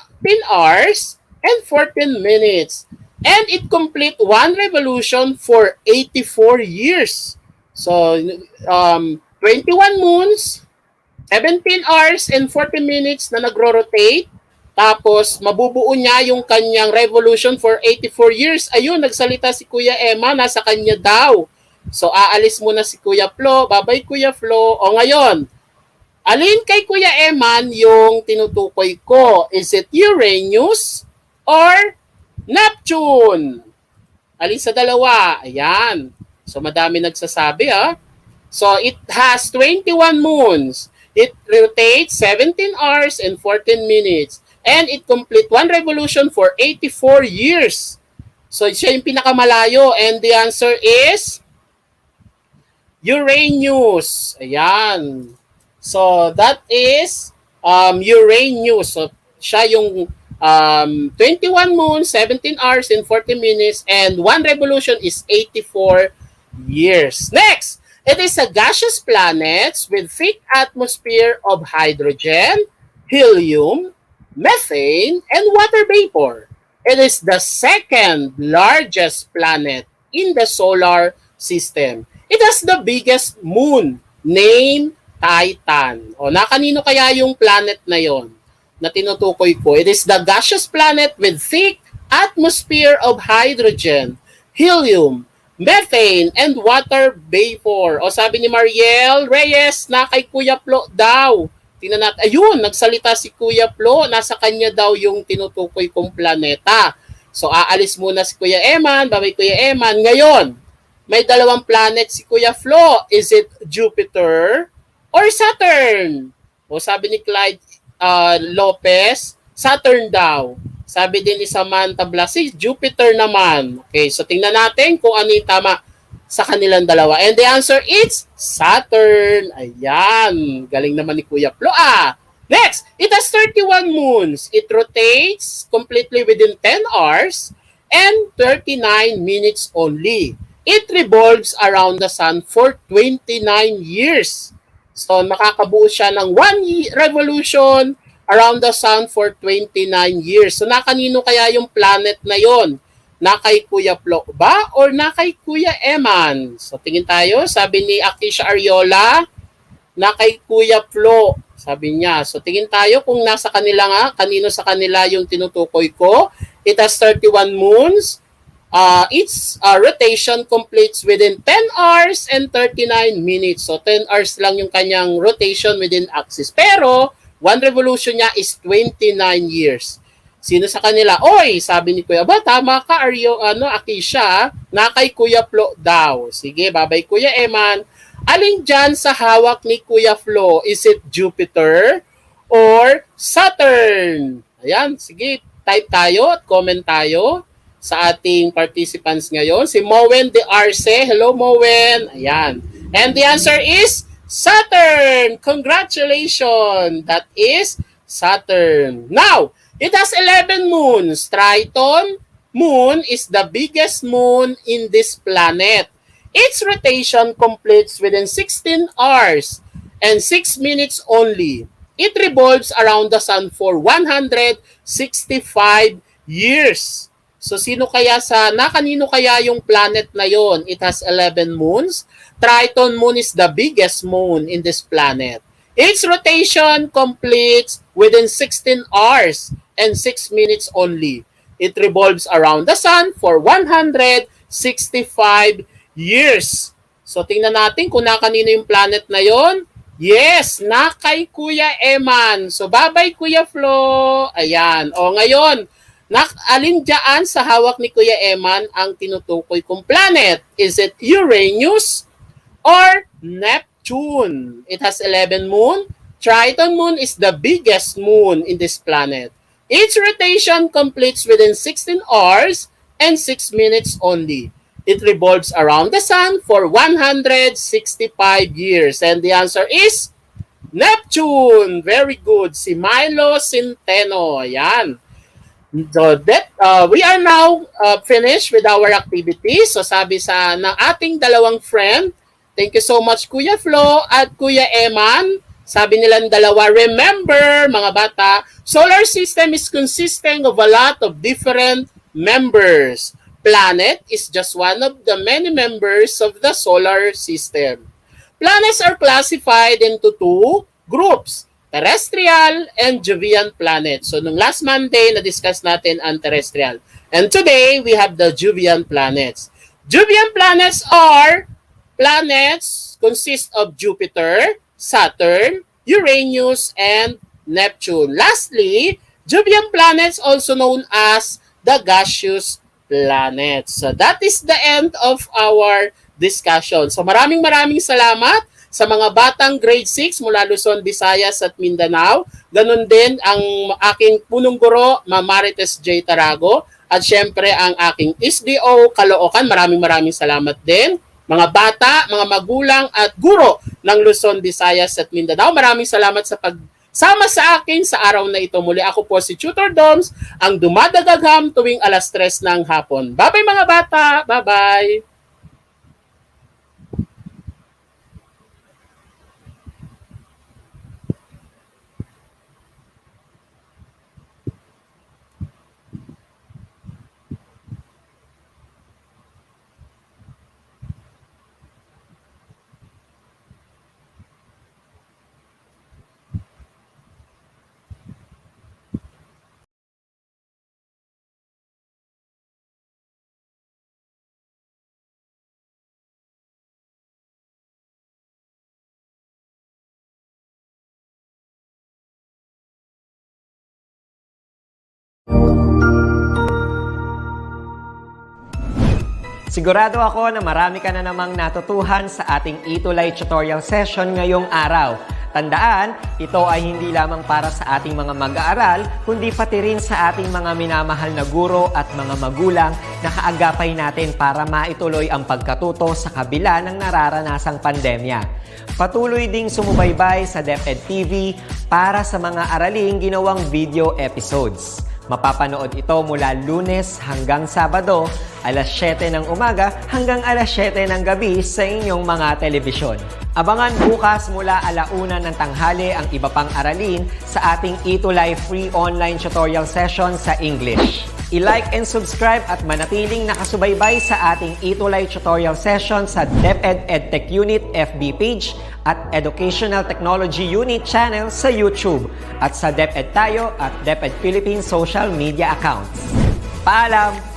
hours and 14 minutes. And it complete 1 revolution for 84 years. So, 21 moons, 17 hours and 40 minutes na nagro-rotate. Tapos, mabubuo niya yung kanyang revolution for 84 years. Ayun, nagsalita si Kuya Emma, nasa kanya daw. So, aalis muna si Kuya Flo. Bye-bye, Kuya Flo. O ngayon, alin kay Kuya Eman yung tinutukoy ko? Is it Uranus or Neptune? Alin sa dalawa? Ayan. So, madami nagsasabi So, it has 21 moons. It rotates 17 hours and 14 minutes. And it complete 1 revolution for 84 years. So, siya yung pinakamalayo. And the answer is Uranus. Ayan. So, that is Uranus. So, siya yung 21 moons, 17 hours and 40 minutes, and 1 revolution is 84 years. Next, it is a gaseous planet with thick atmosphere of hydrogen, helium, methane, and water vapor. It is the second largest planet in the solar system. It has the biggest moon, named Titan. O, na kanino kaya yung planet na yon na tinutukoy ko? It is the gaseous planet with thick atmosphere of hydrogen, helium, methane, and water vapor. O, sabi ni Mariel Reyes, na kay Kuya Flo daw. Tingnan natin. Ayun, nagsalita si Kuya Flo. Nasa kanya daw yung tinutukoy kong planeta. So, aalis muna si Kuya Eman. Bye-bye, Kuya Eman. Ngayon, may dalawang planet si Kuya Flo. Is it Jupiter or Saturn? O sabi ni Clyde Lopez, Saturn daw. Sabi din ni Samantha Blasi, Jupiter naman. Okay, so tingnan natin kung ano yung tama sa kanilang dalawa. And the answer is Saturn. Ayan, galing naman ni Kuya Flo. Next, it has 31 moons. It rotates completely within 10 hours and 39 minutes only. It revolves around the sun for 29 years. So makakabuo siya ng revolution around the sun for 29 years. So nakanino kaya yung planet na yon? Na kay Kuya Flo ba or na kay Kuya Eman? So tingin tayo, sabi ni Akisha Ariola, na kay Kuya Flo, sabi niya. So tingin tayo kung nasa kanila nga, kanino sa kanila yung tinutukoy ko. It has 31 moons. Its rotation completes within 10 hours and 39 minutes. So 10 hours lang yung kanyang rotation within axis. Pero one revolution niya is 29 years. Sino sa kanila? Oy, sabi ni Kuya, ba tama ka Akisha, na kay Kuya Flo daw. Sige, babay Kuya Eman. Alin dyan sa hawak ni Kuya Flo? Is it Jupiter or Saturn? Ayan, sige, type tayo at comment tayo sa ating participants ngayon. Si Mowen de Arce. Hello, Mowen. Ayan. And the answer is Saturn. Congratulations. That is Saturn. Now, it has 11 moons. Triton moon is the biggest moon in this planet. Its rotation completes within 16 hours and 6 minutes only. It revolves around the sun for 165 years. So kanino kaya yung planet na yon? It has 11 moons. Triton moon is the biggest moon in this planet. Its rotation completes within 16 hours and 6 minutes only. It revolves around the sun for 165 years. So tingnan natin kung nakanino yung planet na yon. Yes, na kay Kuya Eman. So bye-bye Kuya Flo. Ayan. O ngayon, alin dyan sa hawak ni Kuya Eman ang tinutukoy kong planet? Is it Uranus or Neptune? It has 11 moon. Triton moon is the biggest moon in this planet. Its rotation completes within 16 hours and 6 minutes only. It revolves around the sun for 165 years. And the answer is Neptune. Very good. Si Milo Centeno. Ayan. So we are now finished with our activities. So sabi ng ating dalawang friend, thank you so much Kuya Flo at Kuya Eman. Sabi nilang dalawa, remember mga bata, solar system is consisting of a lot of different members. Planet is just one of the many members of the solar system. Planets are classified into two groups, terrestrial and Jovian planets. So nung last Monday, na-discuss natin ang terrestrial. And today, we have the Jovian planets. Jovian planets consist of Jupiter, Saturn, Uranus, and Neptune. Lastly, Jovian planets also known as the gaseous planets. So that is the end of our discussion. So maraming salamat sa mga batang grade 6 mula Luzon, Visayas at Mindanao. Ganon din ang aking punong guro, Marites J. Tarago. At syempre ang aking SDO Caloocan. Maraming salamat din. Mga bata, mga magulang at guro ng Luzon, Visayas at Mindanao. Maraming salamat sa pagsama sa akin sa araw na ito. Muli ako po si Tutor Doms, ang dumadagagham tuwing 3:00 ng hapon. Bye-bye mga bata! Bye-bye! Sigurado ako na marami ka na namang natutuhan sa ating ETUlay tutorial session ngayong araw. Tandaan, ito ay hindi lamang para sa ating mga mag-aaral, kundi pati rin sa ating mga minamahal na guro at mga magulang na kaagapay natin para maituloy ang pagkatuto sa kabila ng nararanasang pandemya. Patuloy ding sumubaybay sa DepEd TV para sa mga araling ginawang video episodes. Mapapanood ito mula Lunes hanggang Sabado, alas 7 ng umaga hanggang alas 7 ng gabi sa inyong mga telebisyon. Abangan bukas mula 1:00 ng tanghali ang iba pang aralin sa ating ETUlay free online tutorial session sa English. I-like and subscribe at manatiling nakasubaybay sa ating ETUlay tutorial session sa DepEd Edtech Unit FB page at Educational Technology Unit channel sa YouTube at sa DepEd Tayo at DepEd Philippines social media accounts. Paalam!